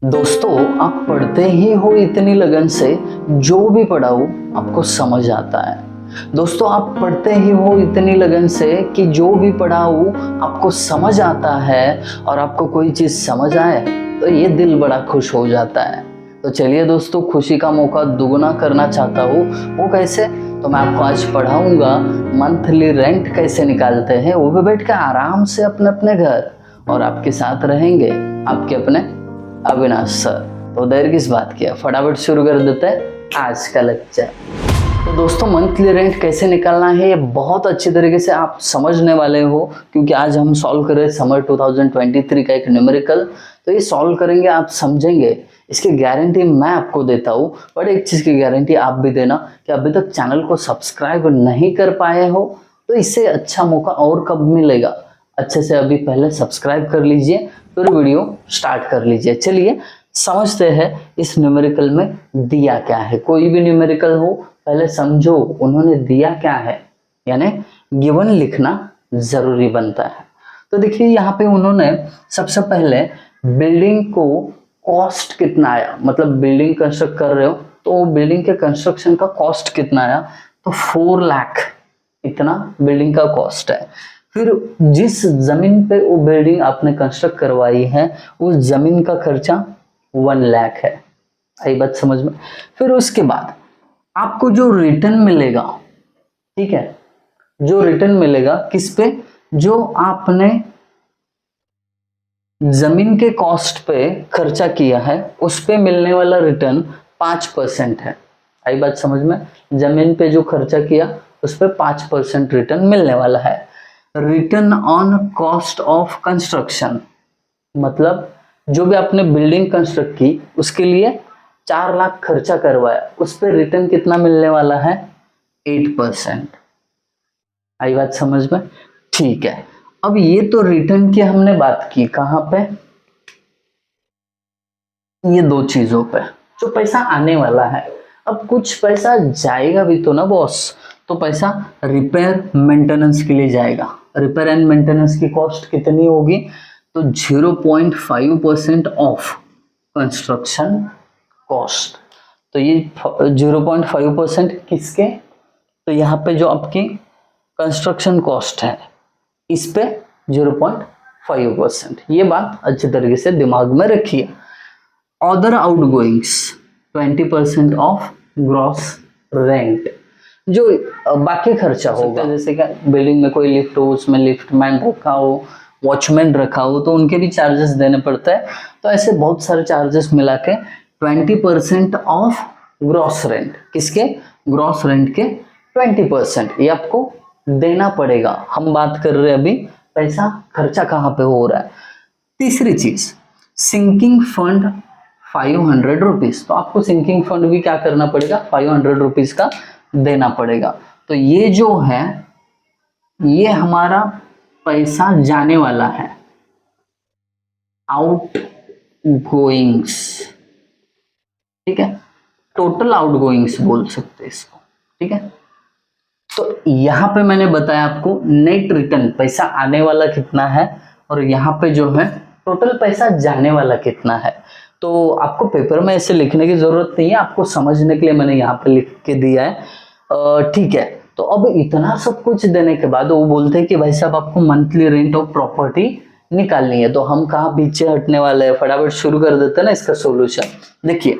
दोस्तों, आप पढ़ते ही हो इतनी लगन से, जो भी पढ़ाओ आपको समझ आता है। दोस्तों, आप पढ़ते ही हो इतनी लगन से कि जो भी पढ़ाओ आपको समझ आता है, और आपको कोई चीज समझ आए तो ये दिल बड़ा खुश हो जाता है। तो चलिए दोस्तों, खुशी का मौका दुगना करना चाहता हूँ। वो कैसे? तो मैं आपको आज पढ़ाऊंगा मंथली रेंट कैसे निकालते हैं, वो भी बैठ के आराम से अपने अपने घर, और आपके साथ रहेंगे आपके अपने अविनाश सर। तो देर किस बात की है, फटाफट शुरू कर देते हैं आज का लेक्चर। तो दोस्तों, मंथली रेंट कैसे निकालना है ये बहुत अच्छी तरीके से आप समझने वाले हो, क्योंकि आज हम सॉल्व कर रहे हैं समर 2023 का एक न्यूमेरिकल। तो ये सॉल्व करेंगे, आप समझेंगे, इसकी गारंटी मैं आपको देता हूँ। बट एक चीज़ की गारंटी आप भी देना कि अभी तक चैनल को सब्सक्राइब नहीं कर पाए हो तो इससे अच्छा मौका और कब मिलेगा। अच्छे से अभी पहले सब्सक्राइब कर लीजिए, फिर वीडियो स्टार्ट कर लीजिए। चलिए समझते हैं इस न्यूमेरिकल में दिया क्या है। कोई भी न्यूमेरिकल हो, पहले समझो उन्होंने दिया क्या है, यानी गिवन लिखना जरूरी बनता है। तो देखिए यहाँ पे उन्होंने सबसे पहले बिल्डिंग को कॉस्ट कितना आया, मतलब बिल्डिंग कंस्ट्रक्ट कर रहे हो तो बिल्डिंग के कंस्ट्रक्शन का कॉस्ट कितना आया, तो 4 लाख इतना बिल्डिंग का कॉस्ट है। फिर जिस जमीन पे वो बिल्डिंग आपने कंस्ट्रक्ट करवाई है उस जमीन का खर्चा 1 लाख है। आई बात समझ में? फिर उसके बाद आपको जो रिटर्न मिलेगा, ठीक है, जो रिटर्न मिलेगा किस पे, जो आपने जमीन के कॉस्ट पे खर्चा किया है उस पे मिलने वाला रिटर्न 5% है। आई बात समझ में? जमीन पे जो खर्चा किया उस पे 5% रिटर्न मिलने वाला है। Return on cost of construction, मतलब जो भी आपने बिल्डिंग कंस्ट्रक्ट की उसके लिए 4 लाख खर्चा करवाया, उस पर रिटर्न कितना मिलने वाला है, 8%। आई बात समझ में? ठीक है। अब ये तो रिटर्न की हमने बात की, कहां पे, ये 2 चीजों पे, जो पैसा आने वाला है। अब कुछ पैसा जाएगा भी तो ना बॉस, तो पैसा रिपेयर मेंटेनेंस के लिए जाएगा। रिपेयर एंड मेंटेनेंस की कॉस्ट कितनी होगी, तो 0.5% ऑफ कंस्ट्रक्शन कॉस्ट। तो ये 0.5% किसके, तो यहाँ पे जो आपकी कंस्ट्रक्शन कॉस्ट है इस पे 0.5%। ये बात अच्छी तरीके से दिमाग में रखिए। अदर आउटगोइंग्स 20% ऑफ ग्रॉस रेंट, जो बाकी खर्चा होगा, जैसे कि बिल्डिंग में कोई लिफ्ट हो उसमें लिफ्टमैन रखा हो, वॉचमैन रखा हो, तो उनके भी चार्जेस देने पड़ते हैं। तो ऐसे बहुत सारे चार्जेस मिला के 20% ऑफ ग्रॉस रेंट, किसके, ग्रॉस रेंट के 20% ये आपको देना पड़ेगा। हम बात कर रहे हैं अभी पैसा खर्चा कहाँ पे हो रहा है। तीसरी चीज, सिंकिंग फंड 500 रुपीज, तो आपको सिंकिंग फंड भी क्या करना पड़ेगा, 500 रुपीज का देना पड़ेगा। तो ये जो है ये हमारा पैसा जाने वाला है, आउट गोइंग्स, ठीक है, टोटल आउट गोइंग्स बोल सकते हैं इसको, ठीक है। तो यहाँ पे मैंने बताया आपको नेट रिटर्न पैसा आने वाला कितना है, और यहाँ पे जो है टोटल पैसा जाने वाला कितना है। तो आपको पेपर में ऐसे लिखने की जरूरत नहीं है, आपको समझने के लिए मैंने यहाँ पे लिख के दिया है, ठीक है। तो अब इतना सब कुछ देने के बाद वो बोलते हैं कि भाई साहब आपको मंथली रेंट ऑफ प्रॉपर्टी निकालनी है। तो हम कहाँ पीछे हटने वाले हैं, फटाफट शुरू कर देते हैं ना इसका सोल्यूशन। देखिए,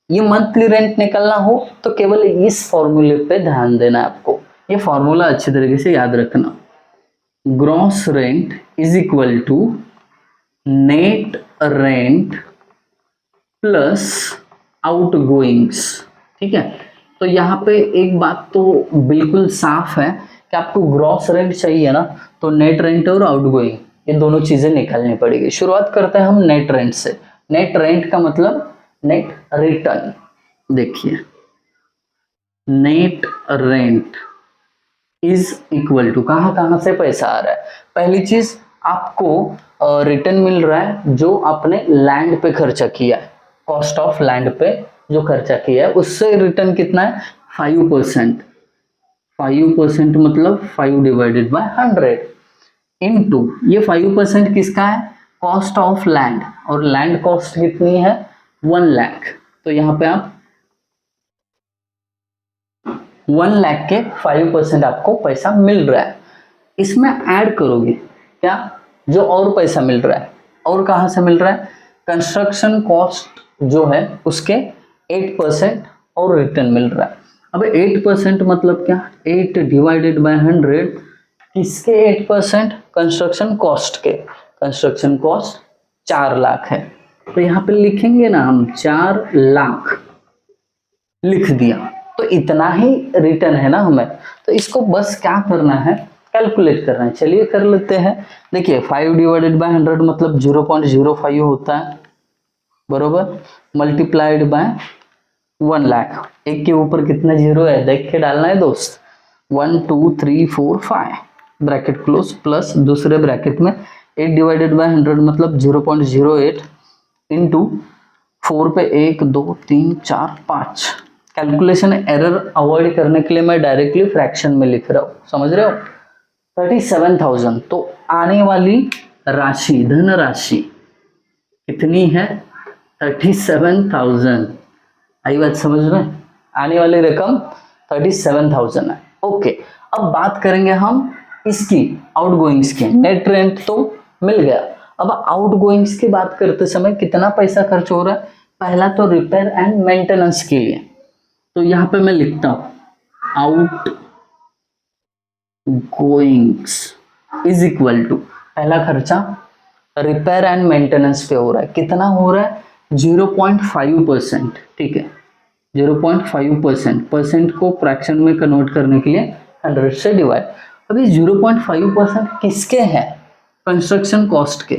ये मंथली रेंट निकालना हो तो केवल इस फॉर्मूले पे ध्यान देना है आपको। ये फॉर्मूला अच्छी तरीके से याद रखना, gross rent is equal to net rent plus outgoings, ठीक है। तो यहाँ पे एक बात तो बिल्कुल साफ है कि आपको ग्रॉस रेंट चाहिए ना, तो नेट रेंट और आउटगोइंग ये दोनों चीजें निकालनी पड़ेगी। शुरुआत करते हैं हम नेट रेंट से। नेट रेंट का मतलब नेट रिटर्न। देखिए, net rent is equal to, कहां कहां से पैसा आ रहा है। पहली चीज, आपको रिटर्न मिल रहा है जो आपने लैंड पे खर्चा किया है, कॉस्ट ऑफ लैंड पे जो खर्चा किया है उससे रिटर्न कितना है, 5%। 5% मतलब 5 डिवाइडेड बाय 100 इनटू, ये 5% किसका है, कॉस्ट ऑफ लैंड, और लैंड कॉस्ट कितनी है 1 लाख, तो यहाँ पे आप 1 लाख के 5% आपको पैसा मिल रहा है। इसमें ऐड करोगे क्या, जो और पैसा मिल रहा है, और कहाँ से मिल रहा है, कंस्ट्रक्शन कॉस्ट जो है उसके 8% और रिटर्न मिल रहा है। अब 8% मतलब क्या, 8 डिवाइडेड बाय 100, किसके 8%, कंस्ट्रक्शन कॉस्ट के, कंस्ट्रक्शन कॉस्ट 4 लाख है, तो यहाँ पे लिखेंगे ना हम 4 लाख लिख दिया, तो इतना ही रिटर्न है ना हमें, तो इसको बस क्या करना है, कैलकुलेट करना है। चलिए कर लेते हैं। देखिए 5 डिवाइडेड बाय 100 मतलब 0.05 होता है, बरोबर, मल्टीप्लाइड बाय 1 लाख, एक के ऊपर कितना जीरो है देख के डालना है दोस्त, 1 2 3 4 5 ब्रैकेट क्लोज, प्लस दूसरे ब्रैकेट में 8 डिवाइडेड बाय 100 मतलब 0.08 इंटू 4 पे 1 2 3 4 5। कैलकुलेशन एरर अवॉइड करने के लिए मैं डायरेक्टली फ्रैक्शन में लिख रहा हूँ, समझ रहे हो, 37,000। तो आने वाली राशि, धन राशि कितनी है 37,000, आई बात समझ में, आने वाली रकम 37,000 है। ओके, अब बात करेंगे हम इसकी आउटगोइंग्स की। नेट रेंट तो मिल गया, अब आउटगोइंग्स की बात करते समय कितना पैसा खर्च हो रहा है, पहला तो रिपेयर एंड मेंटेनेंस के लिए, तो यहाँ पे मैं लिखता हूं outgoings is equal to, पहला खर्चा रिपेयर एंड मेंटेनेंस पे हो रहा है, कितना हो रहा है 0.5%, ठीक है 0.5%, परसेंट को फ्रैक्शन में कन्वर्ट करने के लिए 100 से डिवाइड। अभी 0.5% किसके हैं, कंस्ट्रक्शन कॉस्ट के,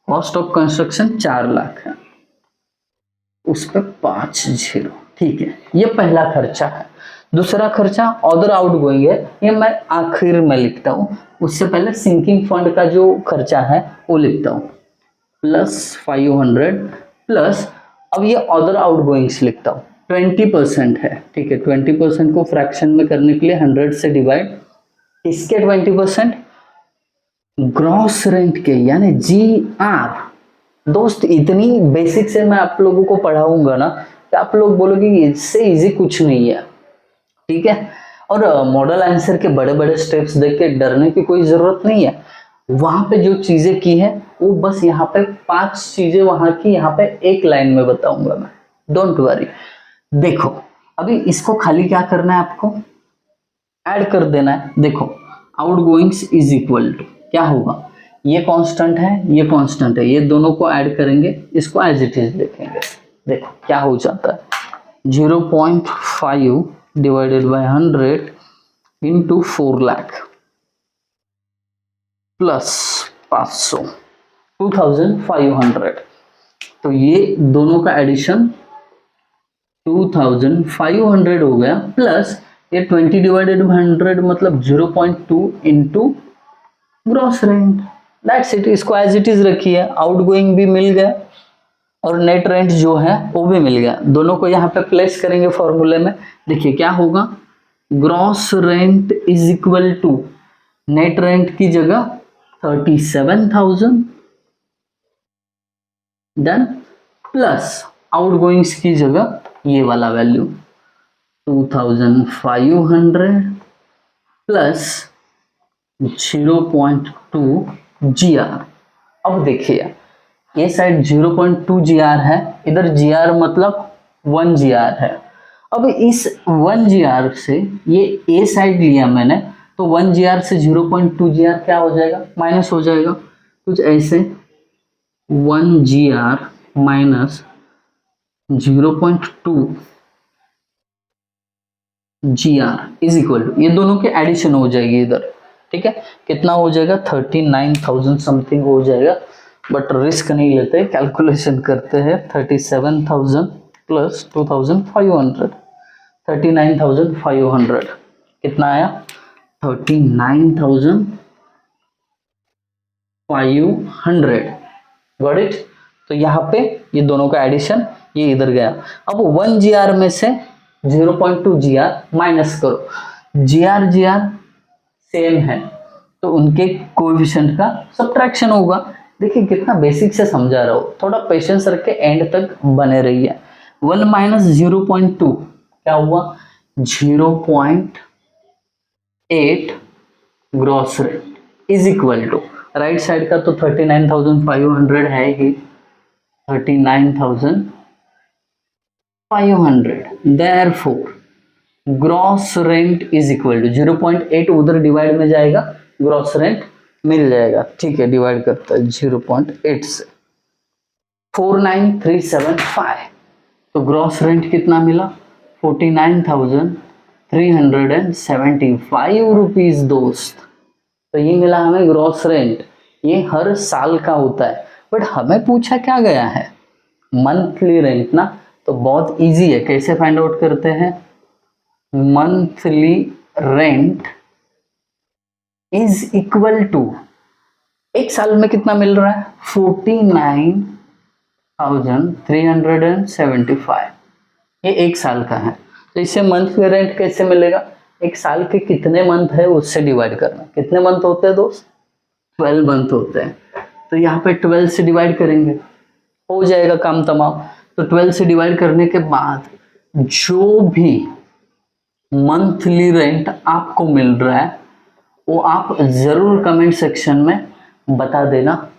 कॉस्ट ऑफ कंस्ट्रक्शन 4 लाख है, उस पर 5 0, ठीक है, ये पहला खर्चा है। दूसरा खर्चा अदर आउट गोइंग है, ये मैं आखिर में लिखता हूँ, उससे पहले सिंकिंग फंड का जो खर्चा है वो लिखता हूँ, प्लस 500 प्लस, अब ये अदर आउट गोइंग्स लिखता हूँ, 20% है, ठीक है 20% को फ्रैक्शन में करने के लिए 100 से डिवाइड, इसके 20% ग्रॉस रेंट के यानी GR। दोस्त इतनी बेसिक से मैं आप लोगों को पढ़ाऊंगा ना कि आप लोग बोलोगे इससे इजी कुछ नहीं है, ठीक है। और मॉडल आंसर के बड़े बड़े स्टेप्स देख के डरने की कोई जरूरत नहीं है, वहां पे जो चीजें की है वो बस यहाँ पे 5 चीजें वहां की यहाँ पे एक लाइन में बताऊंगा मैं, डोंट वरी। देखो अभी इसको खाली क्या करना है, आपको ऐड कर देना है। देखो आउटगोइंग्स इज इक्वल टू क्या होगा, ये कांस्टेंट है ये कांस्टेंट है, ये दोनों को ऐड करेंगे, इसको एज इट इज लिखेंगे। देखो क्या हो जाता है 0.5 divided by 100 into 4 lakh plus 500 2500, तो ये दोनों का एडिशन 2500 हो गया, प्लस ये 20 डिवाइडेड बाय 100 मतलब 0.2 into gross rent, that's it. इसको एज इट इज रखिए, आउटगोइंग भी मिल गया और नेट रेंट जो है वो भी मिल गया, दोनों को यहाँ पे प्लेस करेंगे फॉर्मूले में। देखिए क्या होगा, gross rent is equal to net rent की जगह 37,000 डन, प्लस आउटगोइंग्स की जगह ये वाला वैल्यू 2500 प्लस 0.2 GR। अब देखिए ये साइड 0.2 GR है, इधर GR मतलब 1 GR है। अब इस 1 GR से ये ए साइड लिया मैंने, तो 1 GR से 0.2 GR क्या हो जाएगा, माइनस हो जाएगा, कुछ ऐसे 1 GR minus 0.2 GR is equal to, ये दोनों के एडिशन हो जाएगी इधर, ठीक है, कितना हो जाएगा 39,000 समथिंग हो जाएगा, बट रिस्क नहीं लेते, कैलकुलेशन करते हैं। 37,000 प्लस 2,500 39,500 कितना आया 39,500, गॉट इट। तो यहाँ पे ये दोनों का एडिशन ये इधर गया। अब 1 GR में से 0.2 GR माइनस करो, GR सेम है तो उनके कोएफिशिएंट का सब्ट्रैक्शन होगा, देखिए कितना बेसिक से समझा रहा हूँ, थोड़ा पेशेंस रख के एंड तक बने रहिए। 1 माइनस 0.2 क्या हुआ, 0.8 gross rent is equal to, right side का तो 39,500 है ही, 39,500, therefore gross rent is equal to 0.8 उधर डिवाइड में जाएगा, ग्रॉस रेंट मिल जाएगा। ठीक है, डिवाइड करता है 0.8 से, 49,375, तो ग्रॉस रेंट कितना मिला, 49,375 रुपीज दोस्त। तो ये मिला हमें ग्रॉस रेंट, ये हर साल का होता है, बट हमें पूछा क्या गया है, मंथली रेंट ना। तो बहुत इजी है, कैसे फाइंड आउट करते हैं, monthly rent is equal to, एक साल में कितना मिल रहा है, 49,375, ये एक साल का है। तो इससे मंथली रेंट कैसे मिलेगा, एक साल के कितने मंथ है उससे डिवाइड करना। कितने मंथ होते हैं दोस्त, 12 मंथ होते हैं, तो यहाँ पे 12 से डिवाइड करेंगे, हो जाएगा काम तमाम। तो 12 से डिवाइड करने के बाद जो भी मंथली रेंट आपको मिल रहा है वो आप जरूर कमेंट सेक्शन में बता देना,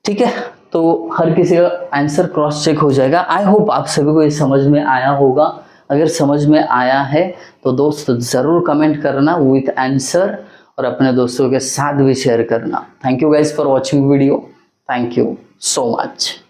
ठीक है। तो हर किसी का आंसर क्रॉस चेक हो जाएगा। आई होप आप सभी को ये समझ में आया होगा। अगर समझ में आया है तो दोस्त जरूर कमेंट करना विथ आंसर और अपने दोस्तों के साथ भी शेयर करना। Thank you guys for watching video, thank you so much.